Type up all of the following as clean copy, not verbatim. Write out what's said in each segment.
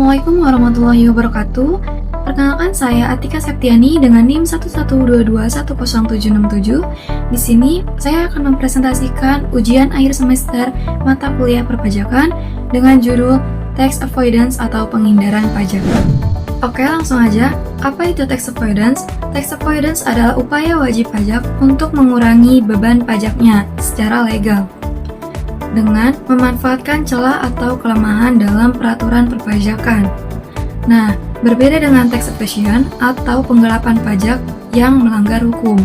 Assalamualaikum warahmatullahi wabarakatuh. Perkenalkan saya Atika Septiani dengan NIM 112210767. Di sini saya akan mempresentasikan ujian akhir semester mata kuliah perpajakan dengan judul Tax Avoidance atau Penghindaran Pajak. Oke, langsung aja. Apa itu tax avoidance? Tax avoidance adalah upaya wajib pajak untuk mengurangi beban pajaknya secara legal dengan memanfaatkan celah atau kelemahan dalam peraturan perpajakan. Nah, berbeda dengan tax evasion atau penggelapan pajak yang melanggar hukum.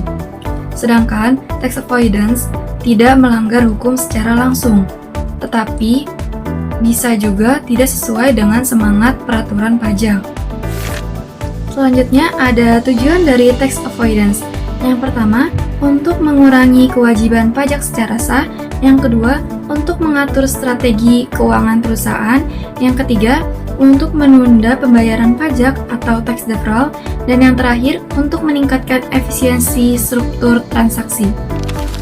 Sedangkan tax avoidance tidak melanggar hukum secara langsung, tetapi bisa juga tidak sesuai dengan semangat peraturan pajak. Selanjutnya ada tujuan dari tax avoidance. Yang pertama, untuk mengurangi kewajiban pajak secara sah. Yang kedua, untuk mengatur strategi keuangan perusahaan. Yang ketiga, untuk menunda pembayaran pajak atau tax deferral. Dan yang terakhir, untuk meningkatkan efisiensi struktur transaksi.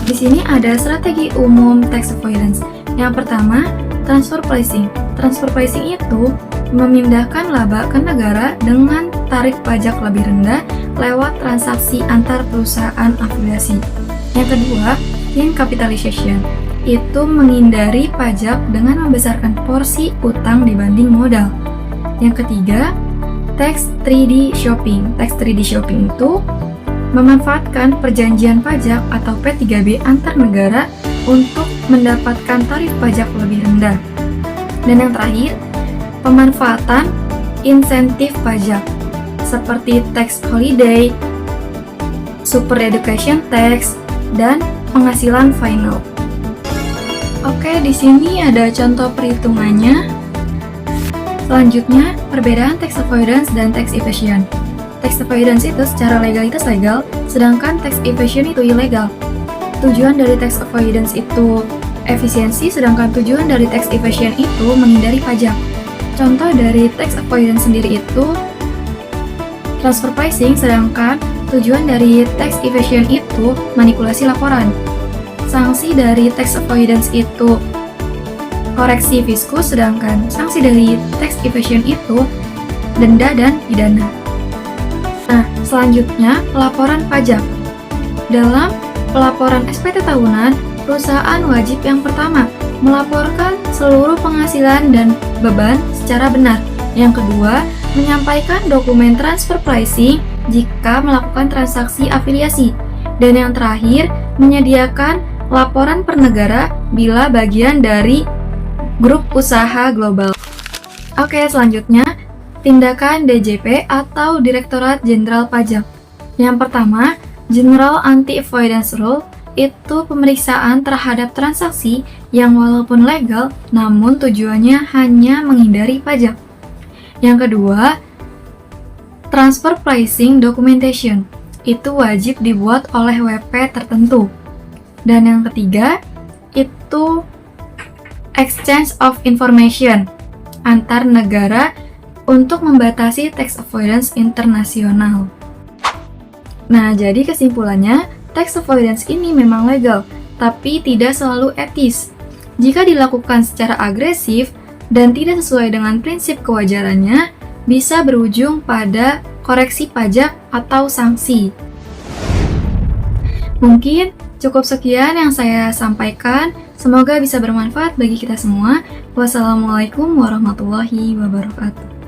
Di sini ada strategi umum tax avoidance. Yang pertama, transfer pricing. Transfer pricing itu memindahkan laba ke negara dengan tarif pajak lebih rendah lewat transaksi antar perusahaan afiliasi. Yang kedua, thin capitalization. Itu menghindari pajak dengan membesarkan porsi utang dibanding modal. Yang ketiga, tax 3D shopping. Tax 3D shopping itu memanfaatkan perjanjian pajak atau P3B antar negara untuk mendapatkan tarif pajak lebih rendah. Dan yang terakhir, pemanfaatan insentif pajak seperti tax holiday, super education tax, dan penghasilan final. Oke, di sini ada contoh perhitungannya. Selanjutnya, perbedaan tax avoidance dan tax evasion. Tax avoidance itu secara legalitas legal, sedangkan tax evasion itu ilegal. Tujuan dari tax avoidance itu efisiensi, sedangkan tujuan dari tax evasion itu menghindari pajak. Contoh dari tax avoidance sendiri itu transfer pricing, sedangkan tujuan dari tax evasion itu manipulasi laporan. Sanksi dari tax avoidance itu koreksi fiskus, sedangkan sanksi dari tax evasion itu denda dan pidana. Nah, selanjutnya pelaporan pajak. Dalam pelaporan SPT tahunan, perusahaan wajib yang pertama melaporkan seluruh penghasilan dan beban secara benar. Yang kedua, menyampaikan dokumen transfer pricing jika melakukan transaksi afiliasi. Dan yang terakhir, menyediakan laporan per negara bila bagian dari grup usaha global. Oke, selanjutnya, tindakan DJP atau Direktorat Jenderal Pajak. Yang pertama, General Anti-Avoidance Rule itu pemeriksaan terhadap transaksi yang walaupun legal, namun tujuannya hanya menghindari pajak. Yang kedua, Transfer Pricing Documentation. Itu wajib dibuat oleh WP tertentu. Dan yang ketiga, itu Exchange of Information antar negara untuk membatasi tax avoidance internasional. Nah, jadi kesimpulannya, tax avoidance ini memang legal, tapi tidak selalu etis. Jika dilakukan secara agresif dan tidak sesuai dengan prinsip kewajarannya, bisa berujung pada koreksi pajak atau sanksi. Mungkin cukup sekian yang saya sampaikan. Semoga bisa bermanfaat bagi kita semua. Wassalamualaikum warahmatullahi wabarakatuh.